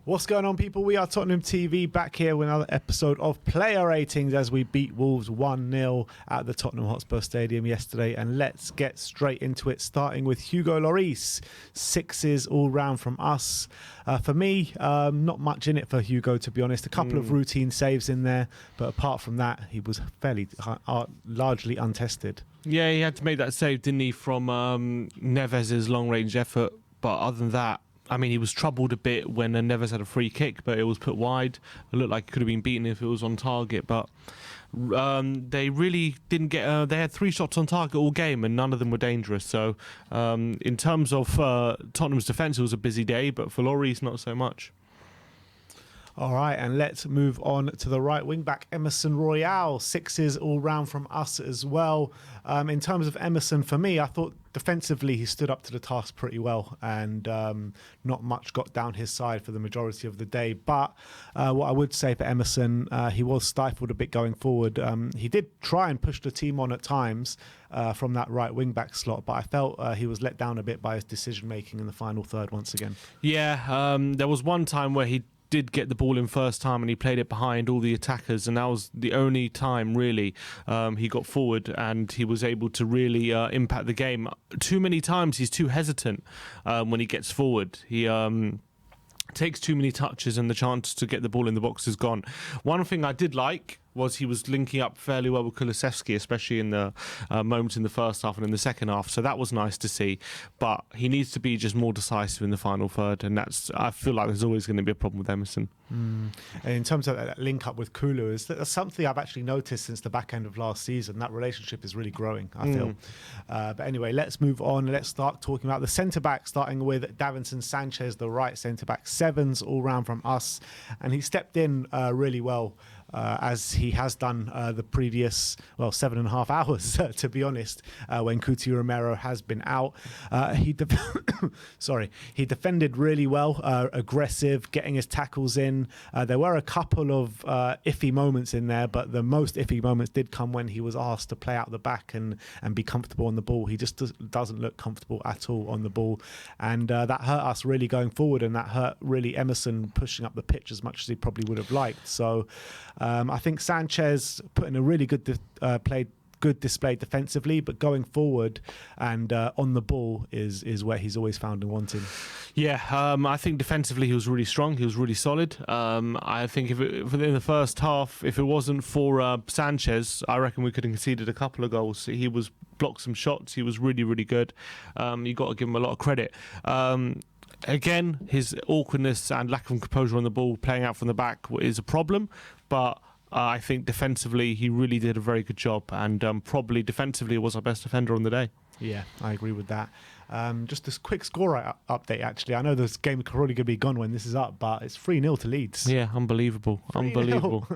What's going on, people? We are Tottenham TV, back here with another episode of Player Ratings as we beat Wolves 1-0 at the Tottenham Hotspur Stadium yesterday. And let's get straight into it, starting with Hugo Lloris. 6s all round from us. For me, not much in it for Hugo, to be honest. A couple of routine saves in there, but apart from that, he was fairly largely untested. Yeah, he had to make that save, didn't he, from Neves' long-range effort. But other than that, I mean, he was troubled a bit when Neves had a free kick, but it was put wide. It looked like it could have been beaten if it was on target, but they really didn't get... they had 3 shots on target all game, and none of them were dangerous. So in terms of Tottenham's defence, it was a busy day, but for Lloris, not so much. All right, and let's move on to the right wing-back, Emerson Royal. 6s all round from us as well. In terms of Emerson, for me, I thought defensively he stood up to the task pretty well, and not much got down his side for the majority of the day. But what I would say for Emerson, he was stifled a bit going forward. He did try and push the team on at times from that right wing-back slot, but I felt he was let down a bit by his decision-making in the final third once again. Yeah, there was one time where he did get the ball in first time and he played it behind all the attackers, and that was the only time really he got forward and he was able to really impact the game. Too many times he's too hesitant when he gets forward. He takes too many touches and the chance to get the ball in the box is gone. One thing I did like was he was linking up fairly well with Kulusevski, especially in the moments in the first half and in the second half. So that was nice to see. But he needs to be just more decisive in the final third, and I feel like there's always going to be a problem with Emerson. And in terms of that link up with Kulu, that's something I've actually noticed since the back end of last season. That relationship is really growing, I feel. But anyway, let's move on. Let's start talking about the centre-back, starting with Davinson Sanchez, the right centre-back. 7s all round from us. And he stepped in really well, as he has done the previous, 7.5 hours, to be honest, when Cuti Romero has been out. He defended really well, aggressive, getting his tackles in. There were a couple of iffy moments in there, but the most iffy moments did come when he was asked to play out the back and be comfortable on the ball. He just doesn't look comfortable at all on the ball, and that hurt us really going forward, and that hurt really Emerson pushing up the pitch as much as he probably would have liked. So I think Sanchez put in a really good display defensively, but going forward and on the ball is where he's always found and wanted. Yeah, I think defensively he was really strong. He was really solid. I think if in the first half, if it wasn't for Sanchez, I reckon we could have conceded a couple of goals. He was blocked some shots. He was really, really good. You got to give him a lot of credit. Again, his awkwardness and lack of composure on the ball, playing out from the back, is a problem. But I think defensively he really did a very good job, and probably defensively was our best defender on the day. Yeah, I agree with that. Just this quick score update, actually. I know this game is probably going to be gone when this is up, but it's 3-0 to Leeds. Yeah, unbelievable. 3-0. Unbelievable.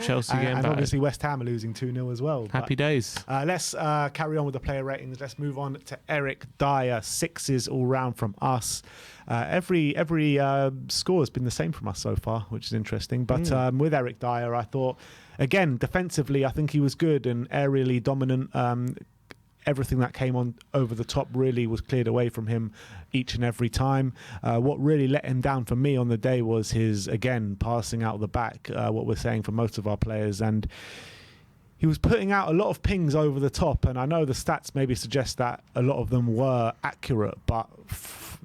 Chelsea game and back. Obviously West Ham are losing 2-0 as well. Happy days. Let's carry on with the player ratings. Let's move on to Eric Dier. 6s all round from us. Every score has been the same from us so far, which is interesting. But with Eric Dier, I thought, again, defensively, I think he was good and aerially dominant. Everything that came on over the top really was cleared away from him each and every time. What really let him down for me on the day was his, again, passing out the back, what we're saying for most of our players. And he was putting out a lot of pings over the top. And I know the stats maybe suggest that a lot of them were accurate, but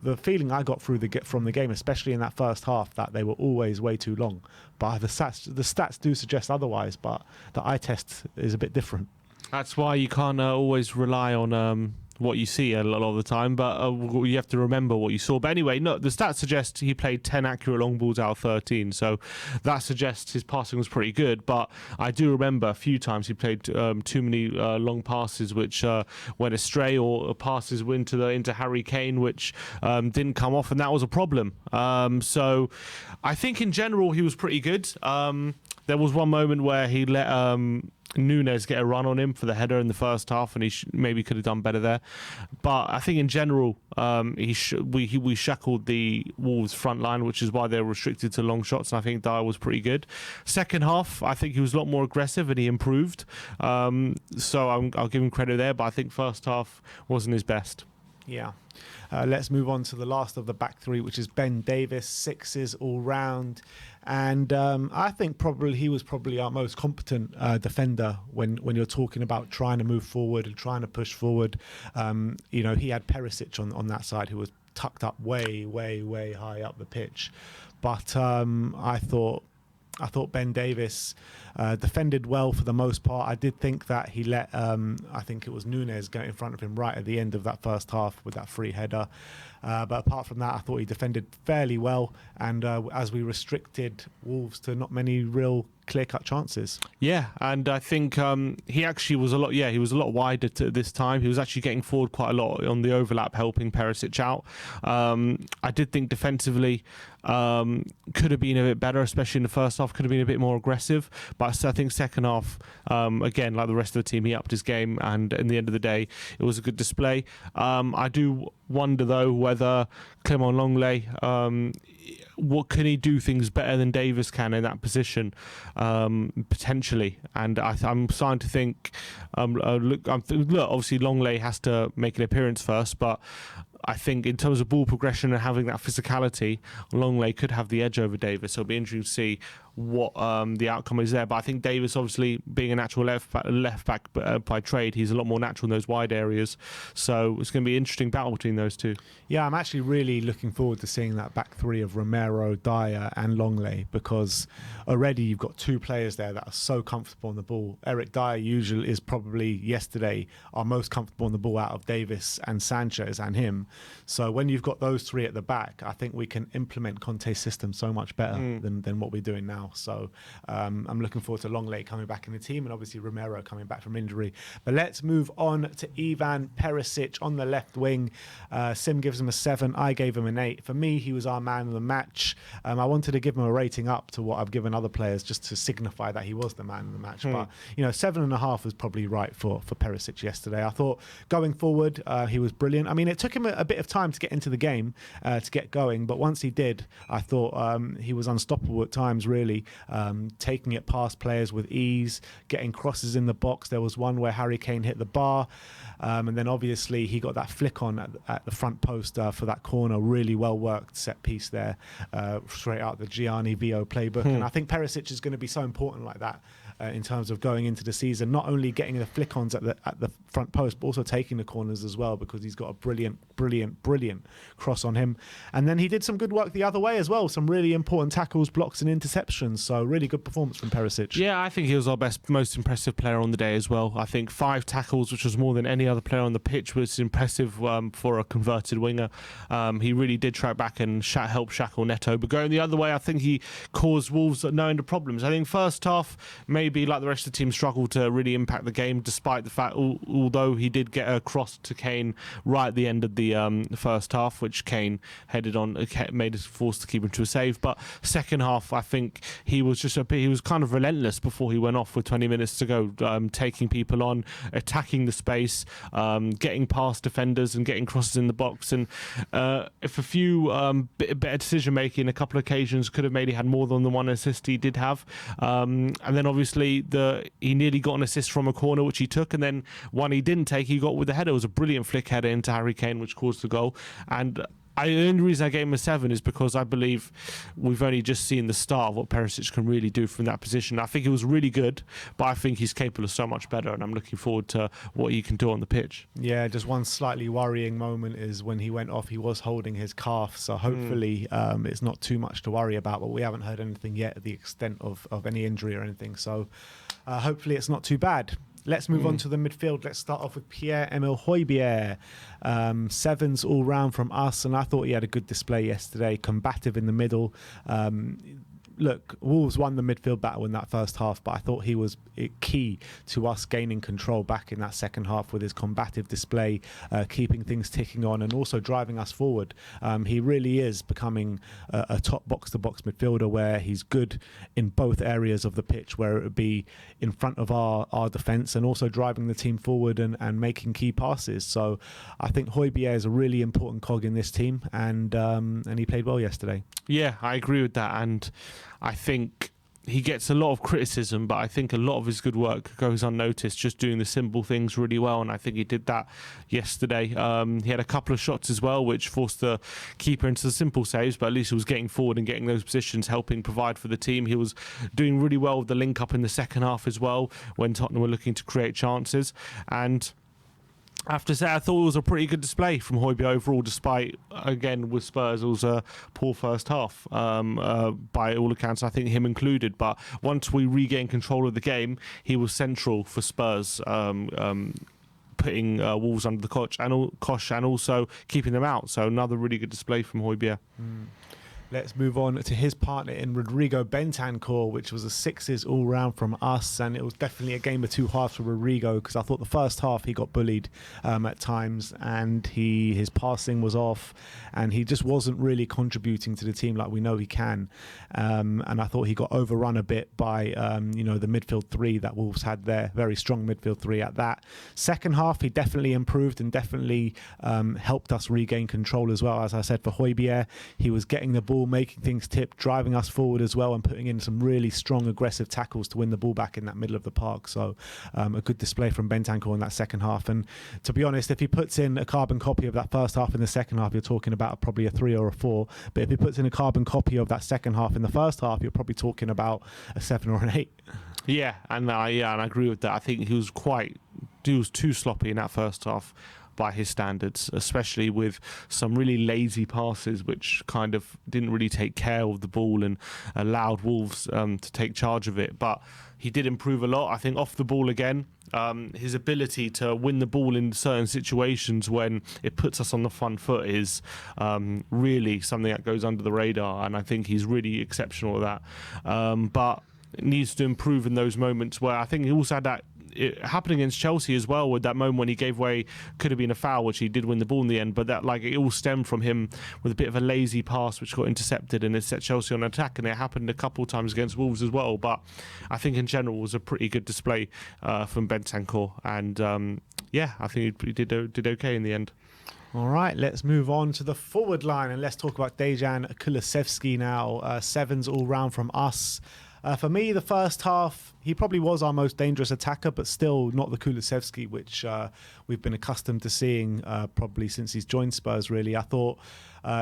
the feeling I got from the game, especially in that first half, that they were always way too long. But the stats do suggest otherwise, but the eye test is a bit different. That's why you can't always rely on what you see a lot of the time, but you have to remember what you saw. But anyway, no, the stats suggest he played 10 accurate long balls out of 13, so that suggests his passing was pretty good. But I do remember a few times he played too many long passes which went astray, or passes into Harry Kane which didn't come off, and that was a problem. So I think in general he was pretty good. There was one moment where he let Nunes get a run on him for the header in the first half, and he maybe could have done better there. But I think in general, we shackled the Wolves front line, which is why they were restricted to long shots, and I think Dier was pretty good. Second half, I think he was a lot more aggressive and he improved. So I'll give him credit there, but I think first half wasn't his best. Yeah. Let's move on to the last of the back three, which is Ben Davies, 6s all round. And I think he was probably our most competent defender when you're talking about trying to move forward and trying to push forward. He had Perisic on that side, who was tucked up way, way, way high up the pitch. But I thought Ben Davies defended well for the most part. I did think that he let, I think it was Nunes go in front of him right at the end of that first half with that free header. But apart from that, I thought he defended fairly well. And as we restricted Wolves to not many real clear-cut chances. Yeah, and I think he actually was a lot. Yeah, he was a lot wider this time. He was actually getting forward quite a lot on the overlap, helping Perisic out. I did think defensively could have been a bit better, especially in the first half. Could have been a bit more aggressive, but I think second half, again, like the rest of the team, he upped his game, and in the end of the day, it was a good display. I do wonder though whether Clement Longley, what can he do things better than Davies can in that position, potentially? And I'm starting to think, look, obviously Longley has to make an appearance first, but I think in terms of ball progression and having that physicality, Longley could have the edge over Davies. So it'll be interesting to see what the outcome is there. But I think Davies, obviously being a natural left back by trade, he's a lot more natural in those wide areas. So it's going to be an interesting battle between those two. Yeah, I'm actually really looking forward to seeing that back three of Romero, Dier and Longley, because already you've got two players there that are so comfortable on the ball. Eric Dier usually is probably yesterday our most comfortable on the ball out of Davies and Sanchez and him. So when you've got those three at the back, I think we can implement Conte's system so much better than what we're doing now. So I'm looking forward to Longley coming back in the team, and obviously Romero coming back from injury. But let's move on to Ivan Perisic on the left wing. Sim gives him a 7. I gave him an 8. For me, he was our man of the match. I wanted to give him a rating up to what I've given other players just to signify that he was the man of the match. But 7.5 was probably right for Perisic yesterday. I thought going forward, he was brilliant. I mean, it took him a bit of time to get into the game, to get going. But once he did, I thought he was unstoppable at times, really. Taking it past players with ease, getting crosses in the box. There was one where Harry Kane hit the bar, and then obviously he got that flick on at the front post for that corner. Really well worked set piece there, straight out the Gianni Vio playbook. And I think Perisic is going to be so important like that in terms of going into the season, not only getting the flick-ons at the front post, but also taking the corners as well, because he's got a brilliant cross on him. And then he did some good work the other way as well, some really important tackles, blocks and interceptions. So really good performance from Perisic. Yeah, I think he was our most impressive player on the day as well. I think 5 tackles, which was more than any other player on the pitch, was impressive for a converted winger. He really did track back and help shackle Neto. But going the other way, I think he caused Wolves no end of problems. I think first half, maybe like the rest of the team, struggled to really impact the game, despite the fact, although he did get a cross to Kane right at the end of the first half, which Kane headed on, made us forced to keep him to a save. But second half, I think he was kind of relentless before he went off with 20 minutes to go, taking people on, attacking the space, getting past defenders and getting crosses in the box. And if a few better decision making, a couple of occasions could have maybe had more than the one assist he did have. And then obviously he nearly got an assist from a corner, which he took, and then one he didn't take, he got with the header. It was a brilliant flick header into Harry Kane, which caused the goal. And the only reason I gave him a 7 is because I believe we've only just seen the start of what Perisic can really do from that position. I think he was really good, but I think he's capable of so much better, and I'm looking forward to what he can do on the pitch. Yeah, just one slightly worrying moment is when he went off, he was holding his calf, so hopefully it's not too much to worry about, but we haven't heard anything yet of the extent of any injury or anything, so hopefully it's not too bad. Let's move on to the midfield. Let's start off with Pierre-Emile Højbjerg. 7s all round from us, and I thought he had a good display yesterday, combative in the middle. Look, Wolves won the midfield battle in that first half, but I thought he was key to us gaining control back in that second half with his combative display, keeping things ticking on and also driving us forward. He really is becoming a top box-to-box midfielder where he's good in both areas of the pitch, where it would be in front of our defence and also driving the team forward and making key passes. So I think Højbjerg is a really important cog in this team, and he played well yesterday. Yeah, I agree with that, and I think he gets a lot of criticism, but I think a lot of his good work goes unnoticed, just doing the simple things really well, and I think he did that yesterday. He had a couple of shots as well, which forced the keeper into the simple saves, but at least he was getting forward and getting those positions, helping provide for the team. He was doing really well with the link-up in the second half as well, when Tottenham were looking to create chances, and I have to say, I thought it was a pretty good display from Højbjerg overall, despite, again, with Spurs, it was a poor first half by all accounts, I think him included. But once we regained control of the game, he was central for Spurs, putting Wolves under the cosh and also keeping them out. So another really good display from Højbjerg. Let's move on to his partner in Rodrigo Bentancur, which was a sixes all round from us, and it was definitely a game of two halves for Rodrigo, because I thought the first half he got bullied at times, and his passing was off, and he just wasn't really contributing to the team like we know he can. And I thought he got overrun a bit by the midfield three that Wolves had there, very strong midfield three at that. Second half he definitely improved and definitely helped us regain control as well. As I said, for Højbjerg, he was getting the ball, making things tip, driving us forward as well, and putting in some really strong aggressive tackles to win the ball back in that middle of the park. So a good display from Bentancur in that second half. And to be honest, if he puts in a carbon copy of that first half in the second half, you're talking about probably a 3 or a 4. But if he puts in a carbon copy of that second half in the first half, you're probably talking about a 7 or an 8. Yeah, and I agree with that. I think he was too sloppy in that first half by his standards, especially with some really lazy passes which kind of didn't really take care of the ball and allowed Wolves to take charge of it. But he did improve a lot. I think off the ball again, his ability to win the ball in certain situations when it puts us on the front foot is really something that goes under the radar, and I think he's really exceptional at that. But it needs to improve in those moments where I think he also had that it happened against Chelsea as well, with that moment when he gave away, could have been a foul, which he did win the ball in the end, but that it all stemmed from him with a bit of a lazy pass which got intercepted and it set Chelsea on attack, and it happened a couple of times against Wolves as well. But I think in general it was a pretty good display from Bentancur, and I think he did okay in the end. All right, let's move on to the forward line and let's talk about Dejan Kulusevski now. Sevens all round from us. For me, the first half, he probably was our most dangerous attacker, but still not the Kulusevski, which we've been accustomed to seeing probably since he's joined Spurs, really. I thought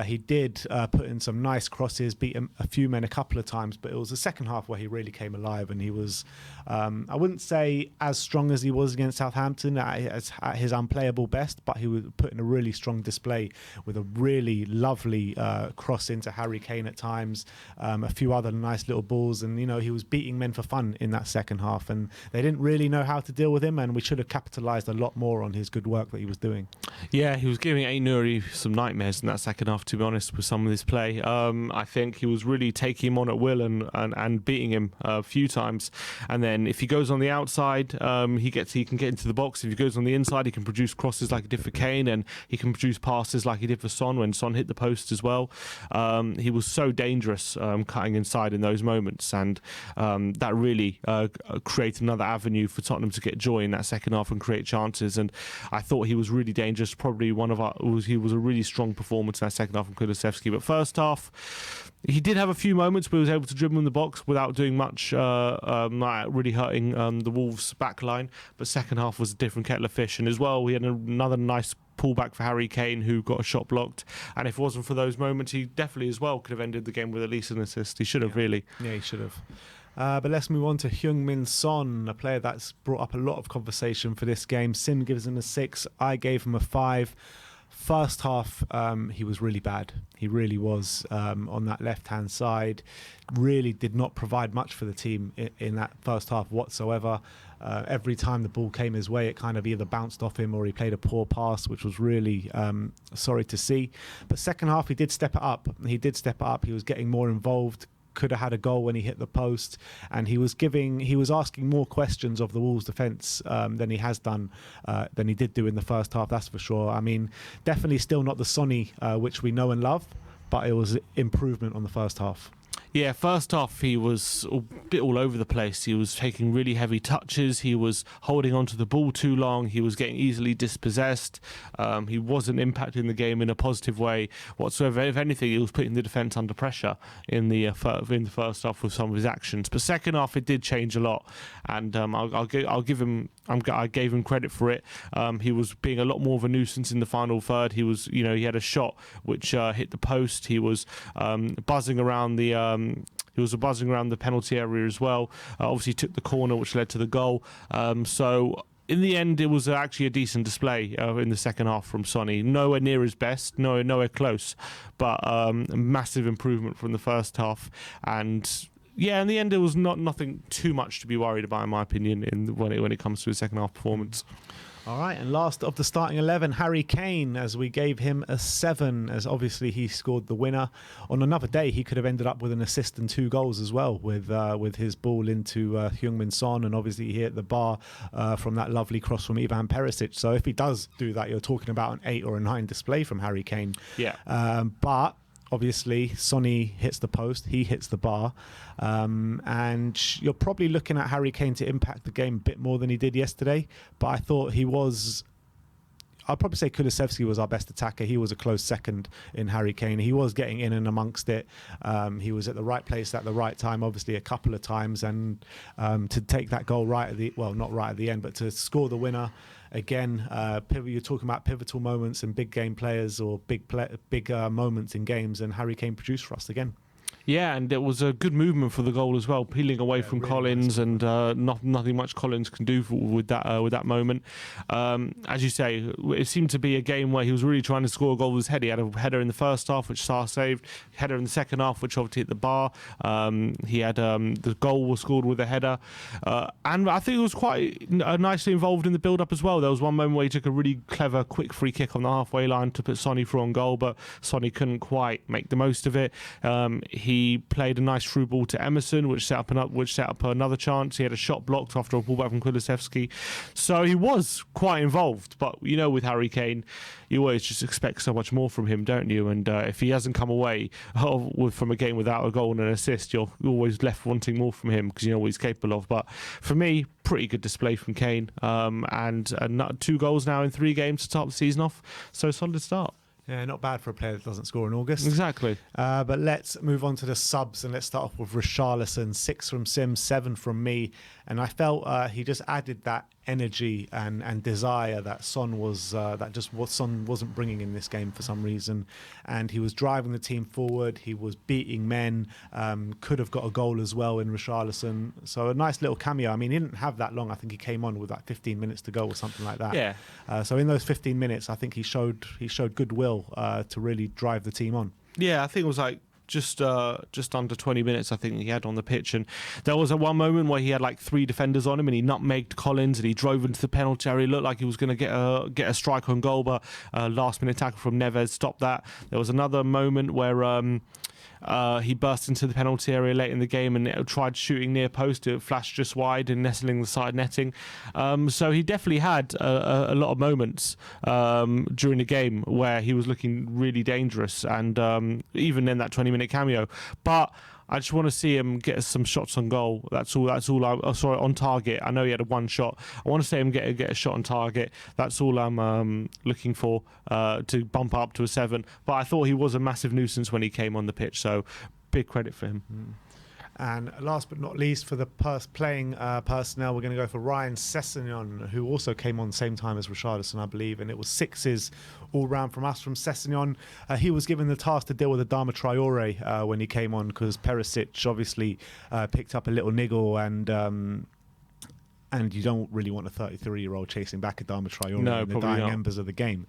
he did put in some nice crosses, beat a few men a couple of times, but it was the second half where he really came alive, and he was, I wouldn't say as strong as he was against Southampton at his unplayable best, but he was putting a really strong display with a really lovely cross into Harry Kane at times, a few other nice little balls, and he was beating men for fun in that second half, and they didn't really know how to deal with him, and we should have capitalised a lot more on his good work that he was doing. Yeah, he was giving Aït-Nouri some nightmares in that second half, to be honest, with some of his play. I think he was really taking him on at will and beating him a few times, and then if he goes on the outside, he can get into the box. If he goes on the inside, he can produce crosses like he did for Kane, and he can produce passes like he did for Son when Son hit the post as well. He was so dangerous cutting inside in those moments, and that really created another avenue for Tottenham to get joy in that second half and create chances. And I thought he was really dangerous. Probably he was a really strong performance in that second half from Kulusevski. But first half, he did have a few moments where he was able to dribble in the box without doing much, really hurting the Wolves' back line. But second half was a different kettle of fish. And as well, we had another nice pullback for Harry Kane, who got a shot blocked, and if it wasn't for those moments, he definitely as well could have ended the game with at least an assist. He should have, really. Yeah, he should have. But let's move on to Heung-min Son, a player that's brought up a lot of conversation for this game. Sim gives him a 6. I gave him a 5. First half, he was really bad. He really was on that left-hand side. Really did not provide much for the team in that first half whatsoever. Every time the ball came his way, it kind of either bounced off him or he played a poor pass, which was really sorry to see. But second half, he did step it up. He was getting more involved. Could have had a goal when he hit the post, and he was asking more questions of the Wolves defence than he did do in the first half, that's for sure. I mean, definitely still not the Sonny which we know and love, but it was improvement on the first half. Yeah, first off, he was a bit all over the place. He was taking really heavy touches. He was holding onto the ball too long. He was getting easily dispossessed. He wasn't impacting the game in a positive way whatsoever. If anything, he was putting the defence under pressure in the first half with some of his actions. But second half, it did change a lot, and I gave him credit for it. He was being a lot more of a nuisance in the final third. He was, he had a shot which hit the post. He was buzzing around the penalty area as well. Obviously took the corner, which led to the goal. So in the end, it was actually a decent display in the second half from Sonny. Nowhere near his best, nowhere close, but a massive improvement from the first half. And yeah, in the end, it was nothing too much to be worried about, in my opinion, when it comes to his second half performance. All right, and last of the starting 11, Harry Kane, as we gave him a 7, as obviously he scored the winner. On another day, he could have ended up with an assist and 2 goals as well, with his ball into Heung-min Son, and obviously he hit the bar from that lovely cross from Ivan Perisic. So if he does do that, you're talking about an 8 or a 9 display from Harry Kane. Yeah. But obviously, Sonny hits the post, he hits the bar, and you're probably looking at Harry Kane to impact the game a bit more than he did yesterday. But I thought I'd probably say Kulusevski was our best attacker. He was a close second in Harry Kane. He was getting in and amongst it. He was at the right place at the right time, obviously a couple of times, and to take that goal not right at the end, but to score the winner. Again, you're talking about pivotal moments and big game players or big moments in games, and Harry Kane produced for us again. Yeah, and it was a good movement for the goal as well, peeling away from really Collins, nice. And nothing much Collins can do with that moment. As you say, it seemed to be a game where he was really trying to score a goal with his head. He had a header in the first half, which Sarr saved. Header in the second half, which obviously hit the bar. He had the goal was scored with a header, and I think it was quite nicely involved in the build-up as well. There was one moment where he took a really clever, quick free kick on the halfway line to put Sonny through on goal, but Sonny couldn't quite make the most of it. He played a nice through ball to Emerson, which set up another chance. He had a shot blocked after a pullback from Kulusevski. So he was quite involved. But, with Harry Kane, you always just expect so much more from him, don't you? And if he hasn't come away from a game without a goal and an assist, you're always left wanting more from him because you know what he's capable of. But for me, pretty good display from Kane. And 2 goals now in 3 games to start the season off. So solid start. Yeah, not bad for a player that doesn't score in August. Exactly. But let's move on to the subs, and let's start off with Richarlison. 6 from Sim, 7 from me. And I felt he just added that energy and desire that Son wasn't bringing in this game for some reason. And he was driving the team forward. He was beating men. Could have got a goal as well in Richarlison. So a nice little cameo. I mean, he didn't have that long. I think he came on with like 15 minutes to go or something like that. Yeah. So in those 15 minutes, I think he showed goodwill to really drive the team on. Yeah, I think it was like just under 20 minutes I think he had on the pitch, and there was one moment where he had like 3 defenders on him and he nutmegged Collins and he drove into the penalty area. It looked like he was going to get a strike on goal, but last minute tackle from Neves stopped that. There was another moment where he burst into the penalty area late in the game and tried shooting near post. It flashed just wide and nestling the side netting. So he definitely had a lot of moments during the game where he was looking really dangerous, and even in that 20-minute cameo. But I just want to see him get some shots on goal. That's all. On target. I know he had 1 shot. I want to see him get a shot on target. That's all I'm looking for to bump up to a 7. But I thought he was a massive nuisance when he came on the pitch. So big credit for him. And last but not least, for the playing personnel, we're going to go for Ryan Sessegnon, who also came on the same time as Richarlison, I believe. And it was 6s all round from us from Sessegnon. He was given the task to deal with Adama Traore when he came on, because Perisic obviously picked up a little niggle, and you don't really want a 33-year-old chasing back Adama Traore in the dying embers of the game.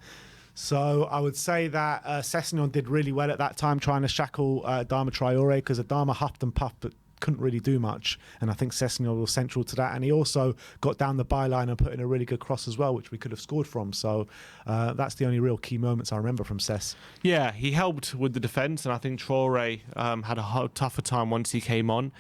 So I would say that Sessegnon did really well at that time, trying to shackle Adama Traore, because Adama huffed and puffed but couldn't really do much, and I think Sessegnon was central to that. And he also got down the byline and put in a really good cross as well, which we could have scored from. So that's the only real key moments I remember from Sess. Yeah, he helped with the defence, and I think Traore had a tougher time once he came on.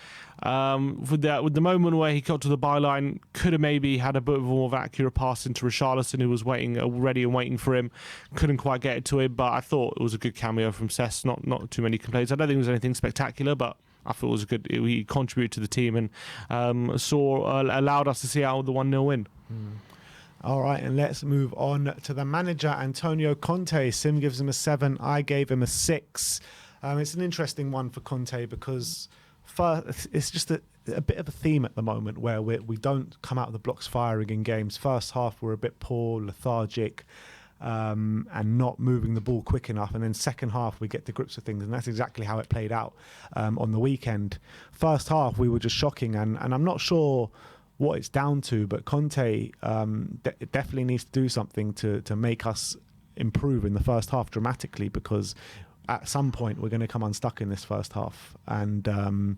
With the moment where he got to the byline, could have maybe had a bit more of accurate pass into Richarlison, who was waiting for him. Couldn't quite get it to him, but I thought it was a good cameo from Sess. Not too many complaints. I don't think it was anything spectacular, but I thought it was good. He contributed to the team and allowed us to see out the 1-0 win. All right, and let's move on to the manager, Antonio Conte. Sim gives him a 7. I gave him a 6. It's an interesting one for Conte because it's just a bit of a theme at the moment where we don't come out of the blocks firing in games. First half, we're a bit poor, lethargic, and not moving the ball quick enough. And then second half, we get to grips with things. And that's exactly how it played out on the weekend. First half, we were just shocking. And I'm not sure what it's down to, but Conte definitely needs to do something to make us improve in the first half dramatically, because at some point we're going to come unstuck in this first half. And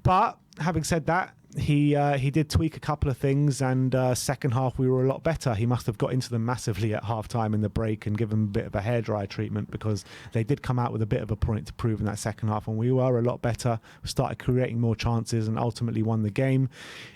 but having said that, he did tweak a couple of things, and second half we were a lot better. He must have got into them massively at half time in the break and given them a bit of a hairdryer treatment, because they did come out with a bit of a point to prove in that second half, and we were a lot better. We started creating more chances and ultimately won the game.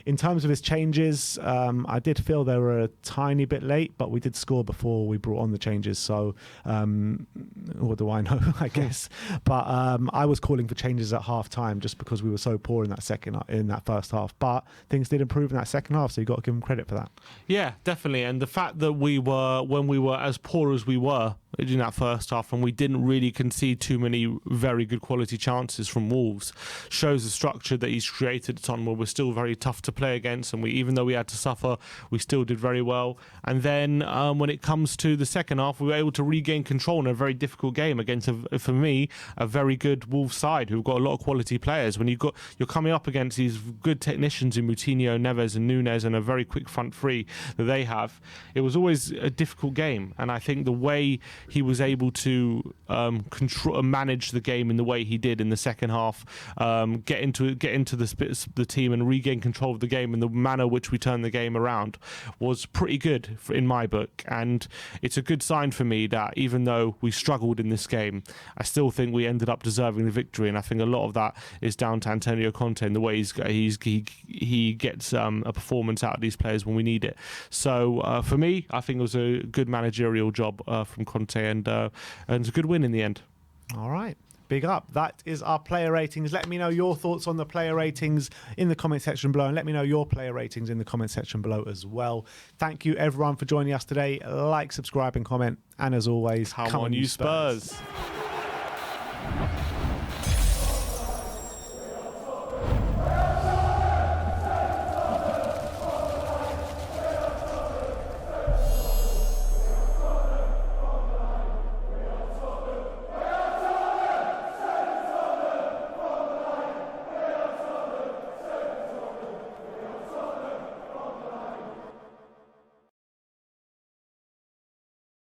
In terms of his changes, I did feel they were a tiny bit late, but we did score before we brought on the changes, so what do I know, I guess. But I was calling for changes at half time just because we were so poor in that first half. But things did improve in that second half, so you got to give him credit for that. Yeah, definitely. And the fact that when we were as poor as we were in that first half, and we didn't really concede too many very good quality chances from Wolves, shows the structure that he's created at Tottenham, where we're still very tough to play against, and even though we had to suffer, we still did very well. And then when it comes to the second half, we were able to regain control in a very difficult game against, for me, a very good Wolves side who've got a lot of quality players. When you're coming up against these good technicians in Moutinho, Neves and Nunes, and a very quick front three that they have, it was always a difficult game. And I think the way he was able to manage the game in the way he did in the second half, get into the team and regain control of the game in the manner which we turned the game around, was pretty good in my book. And it's a good sign for me that even though we struggled in this game, I still think we ended up deserving the victory. And I think a lot of that is down to Antonio Conte and the way he gets a performance out of these players when we need it. So for me, I think it was a good managerial job from Conte, and it's a good win in the end. All right. Big up. That is our player ratings. Let me know your thoughts on the player ratings in the comment section below, and let me know your player ratings in the comment section below as well. Thank you everyone for joining us today. Like, subscribe and comment, and as always, come on you Spurs.